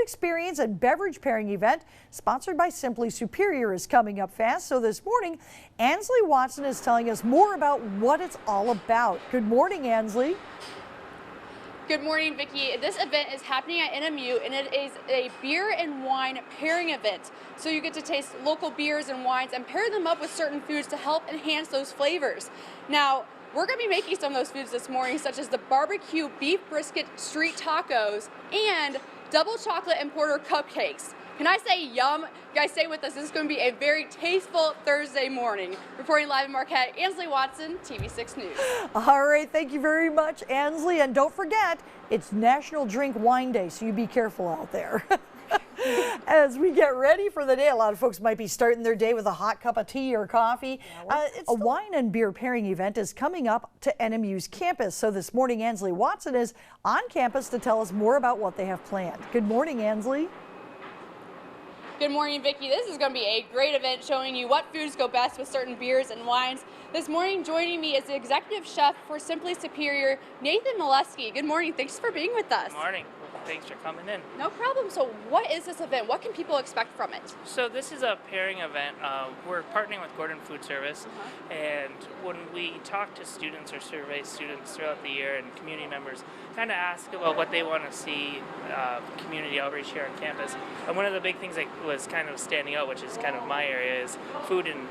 experience and beverage pairing event sponsored by Simply Superior is coming up fast. So this morning, Ansley Watson is telling us more about what it's all about. Good morning, Ansley. Good morning, Vicki. This event is happening at NMU, and it is a beer and wine pairing event. So you get to taste local beers and wines and pair them up with certain foods to help enhance those flavors. Now, we're going to be making some of those foods this morning, such as the barbecue beef brisket street tacos and double chocolate and porter cupcakes. Can I say yum? You guys stay with us. This is going to be a very tasteful Thursday morning. Reporting live in Marquette, Ansley Watson, TV6 News. All right, thank you very much, Ansley. And don't forget, it's National Drink Wine Day, so you be careful out there. As we get ready for the day, a lot of folks might be starting their day with a hot cup of tea or coffee. A wine and beer pairing event is coming up to NMU's campus. So this morning, Ansley Watson is on campus to tell us more about what they have planned. Good morning, Ansley. Good morning, Vicki. This is going to be a great event showing you what foods go best with certain beers and wines. This morning, joining me is the executive chef for Simply Superior, Nathan Molesky. Good morning. Thanks for being with us. Good morning. Thanks for coming in. No problem. So what is this event? What can people expect from it? So this is a pairing event. We're partnering with Gordon Food Service, and when we talk to students or survey students throughout the year and community members, kind of ask about what they want to see community outreach here on campus. And one of the big things that was kind of standing out, which is kind of my area, is food and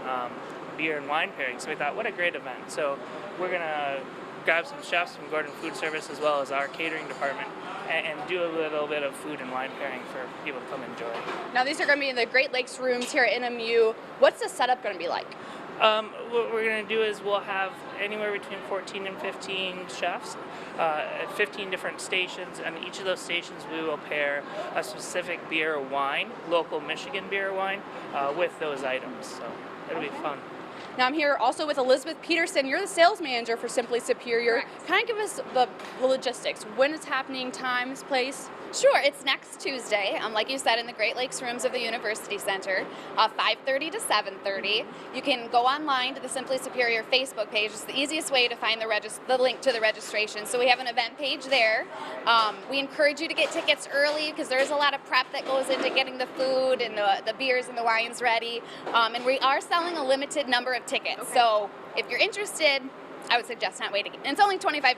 beer and wine pairing. So we thought, what a great event. So we're going to grab some chefs from Gordon Food Service as well as our catering department and do a little bit of food and wine pairing for people to come enjoy. Now these are going to be in the Great Lakes rooms here at NMU. What's the setup going to be like? What we're going to do is we'll have anywhere between 14 and 15 chefs at 15 different stations, and each of those stations we will pair a specific beer or wine, local Michigan beer or wine, with those items. So it'll be fun. Now I'm here also with Elizabeth Peterson. You're the sales manager for Simply Superior. Correct. Kind of give us the logistics. When it's happening, times, place? Sure, it's next Tuesday, like you said, in the Great Lakes rooms of the University Center, 5:30 to 7:30. You can go online to the Simply Superior Facebook page. It's the easiest way to find the link to the registration. So we have an event page there. We encourage you to get tickets early because there is a lot of prep that goes into getting the food and the beers and the wines ready. And we are selling a limited number of tickets. Okay. So if you're interested, I would suggest not waiting. And it's only $25.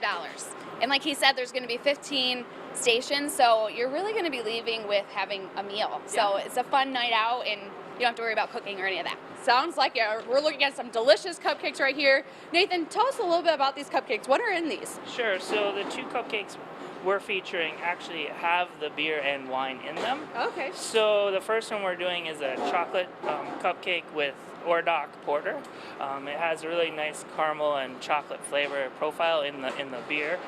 And like he said, there's going to be 15 stations, so you're really going to be leaving with having a meal. So it's a fun night out, and you don't have to worry about cooking or any of that. Sounds like it. We're looking at some delicious cupcakes right here. Nathan, tell us a little bit about these cupcakes. What are in these? Sure. So the two cupcakes we're featuring actually have the beer and wine in them. Okay. So the first one we're doing is a chocolate cupcake with Ordock Porter. It has a really nice caramel and chocolate flavor profile in the beer.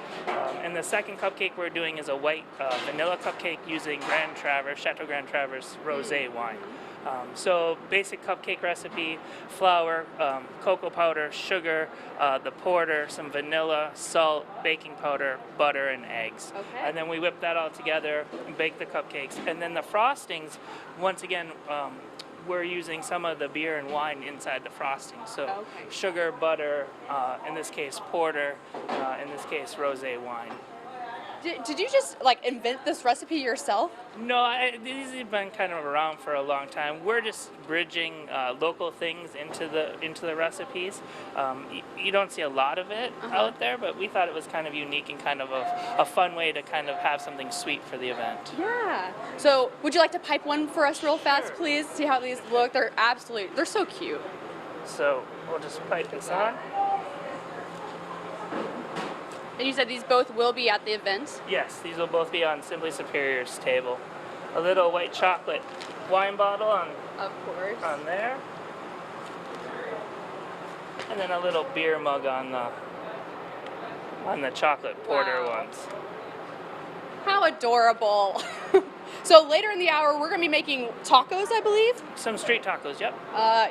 And the second cupcake we're doing is a white vanilla cupcake using Grand Traverse, Chateau Grand Traverse Rosé wine. So basic cupcake recipe: flour, cocoa powder, sugar, the porter, some vanilla, salt, baking powder, butter, and eggs. Okay. And then we whip that all together and bake the cupcakes. And then the frostings, once again, we're using some of the beer and wine inside the frosting. So sugar, butter, in this case porter, in this case rosé wine. Did you just invent this recipe yourself? No, these have been kind of around for a long time. We're just bridging local things into the recipes. You don't see a lot of it out there, but we thought it was kind of unique and kind of a fun way to kind of have something sweet for the event. Yeah. So would you like to pipe one for us real fast, Sure. please? See how these look. They're so cute. So we'll just pipe this on. And you said these both will be at the event? Yes, these will both be on Simply Superior's table. A little white chocolate wine bottle on there. And then a little beer mug on the chocolate porter ones. How adorable. So later in the hour, we're going to be making tacos, I believe? Some street tacos, yep.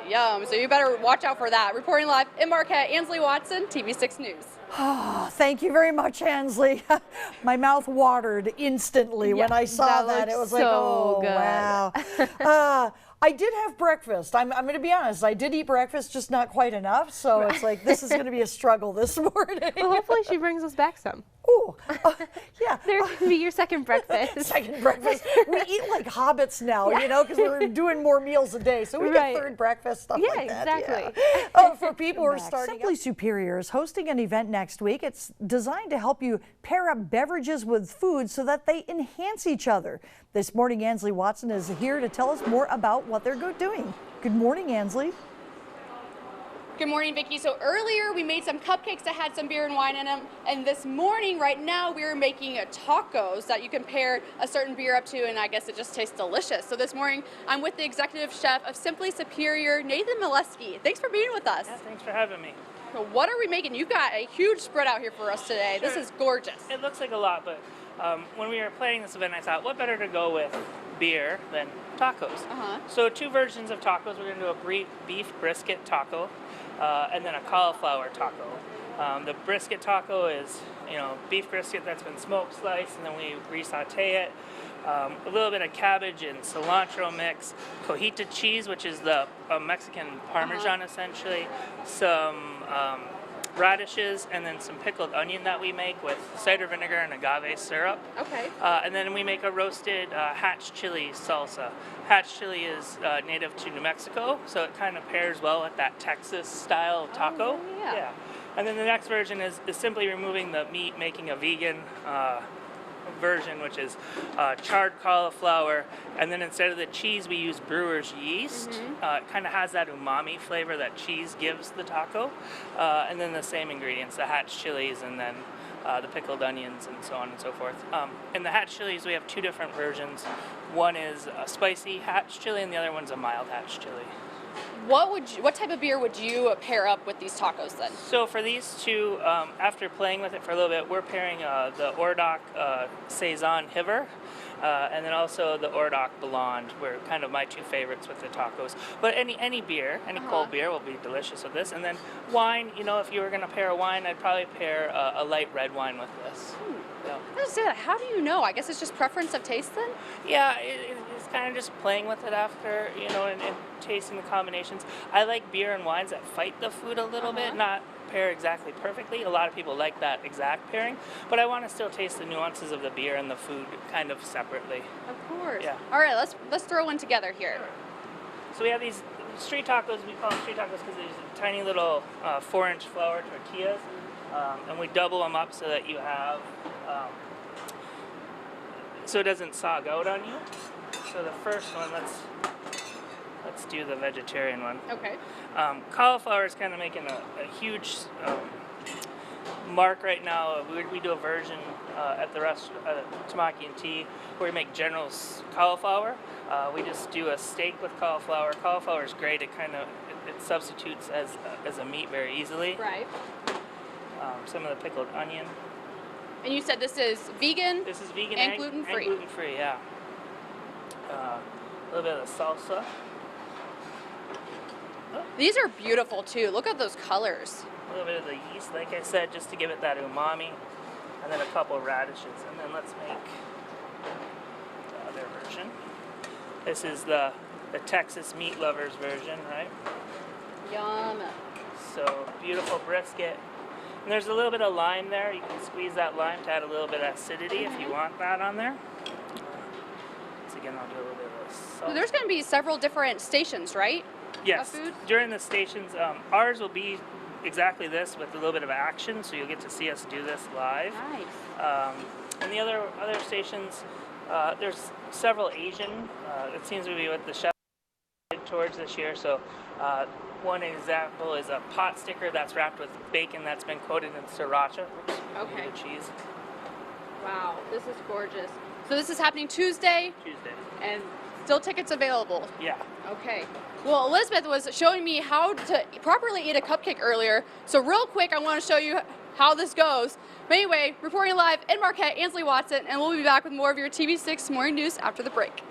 Yum. So you better watch out for that. Reporting live in Marquette, Ansley Watson, TV6 News. Oh, thank you very much, Ansley. My mouth watered instantly when I saw that. It was like, oh, good. Wow. I did have breakfast. I'm going to be honest. I did eat breakfast, just not quite enough. So it's like, this is going to be a struggle this morning. Well, hopefully she brings us back some. Oh, yeah. There can be your second breakfast. Second breakfast. We eat like hobbits now, you know, because we're doing more meals a day. So we Right. get third breakfast, stuff Yeah, like that. exactly. Yeah. Oh, for people who are starting Simply Simply Superior is hosting an event next week. It's designed to help you pair up beverages with food so that they enhance each other. This morning, Ansley Watson is here to tell us more about what they're doing. Good morning, Ansley. Good morning, Vicki. So earlier we made some cupcakes that had some beer and wine in them, and this morning, right now, we're making tacos that you can pair a certain beer up to, and I guess it just tastes delicious. So this morning, I'm with the executive chef of Simply Superior, Nathan Molesky. Thanks for being with us. Yeah, thanks for having me. So what are we making? You've got a huge spread out here for us today. This Sure. is gorgeous. It looks like a lot, but when we were planning this event, I thought, what better to go with beer than tacos? So 2 versions of tacos. We're going to do a beef brisket taco and then a cauliflower taco. The brisket taco is, beef brisket that's been smoked sliced, and then we re-saute it. A little bit of cabbage and cilantro mix, cojita cheese, which is the Mexican Parmesan essentially, some radishes, and then some pickled onion that we make with cider vinegar and agave syrup. Okay. And then we make a roasted hatch chili salsa. Hatch chili is native to New Mexico, so it kind of pairs well with that Texas style taco. yeah. And then the next version is simply removing the meat, making a vegan version, which is charred cauliflower, and then instead of the cheese we use brewer's yeast. It kind of has that umami flavor that cheese gives the taco, and then the same ingredients, the hatch chilies, and then the pickled onions, and so on and so forth. In the hatch chilies we have 2 different versions. One is a spicy hatch chili and the other one's a mild hatch chili. What type of beer would you pair up with these tacos then? So for these 2, after playing with it for a little bit, we're pairing the Ordoc Saison Hiver, and then also the Ordoc Blonde were kind of my 2 favorites with the tacos. But any beer, any cold beer will be delicious with this. And then wine, if you were going to pair a wine, I'd probably pair a light red wine with this. Yeah. I was gonna say, how do you know? I guess it's just preference of taste then? Yeah, it's kind of just playing with it after, and tasting the combinations. I like beer and wines that fight the food a little bit, not pair exactly perfectly. A lot of people like that exact pairing, but I want to still taste the nuances of the beer and the food kind of separately. Of course. Yeah. All right, let's throw one together here. So we have these street tacos. We call them street tacos because they're these tiny little 4-inch flour tortillas, and we double them up so that you have so it doesn't sog out on you. So the first one, let's do the vegetarian one. Okay. Cauliflower is kind of making a huge mark right now. We do a version at the restaurant, Tamaki and Tea, where we make General's cauliflower. We just do a steak with cauliflower. Cauliflower is great. It substitutes as a meat very easily. Right. Some of the pickled onion. And you said this is vegan? This is vegan and gluten-free. And gluten-free, yeah. A little bit of the salsa. These are beautiful too. Look at those colors. A little bit of the yeast, like I said, just to give it that umami. And then a couple of radishes. And then let's make the other version. This is the Texas Meat Lovers version, right? Yum. So, beautiful brisket. And there's a little bit of lime there. You can squeeze that lime to add a little bit of acidity if you want that on there. So again, I'll do a little bit of salt. So there's going to be several different stations, right? Yes. Of food? During the stations, ours will be exactly this with a little bit of action, so you'll get to see us do this live. Nice. And the other stations, there's several Asian. It seems to be what the chef towards this year. So one example is a pot sticker that's wrapped with bacon that's been coated in sriracha. Okay. The cheese. Wow, this is gorgeous. So this is happening Tuesday, and still tickets available. Yeah. Okay. Well, Elizabeth was showing me how to properly eat a cupcake earlier. So real quick, I want to show you how this goes. But anyway, reporting live in Marquette, Ansley Watson, and we'll be back with more of your TV6 Morning News after the break.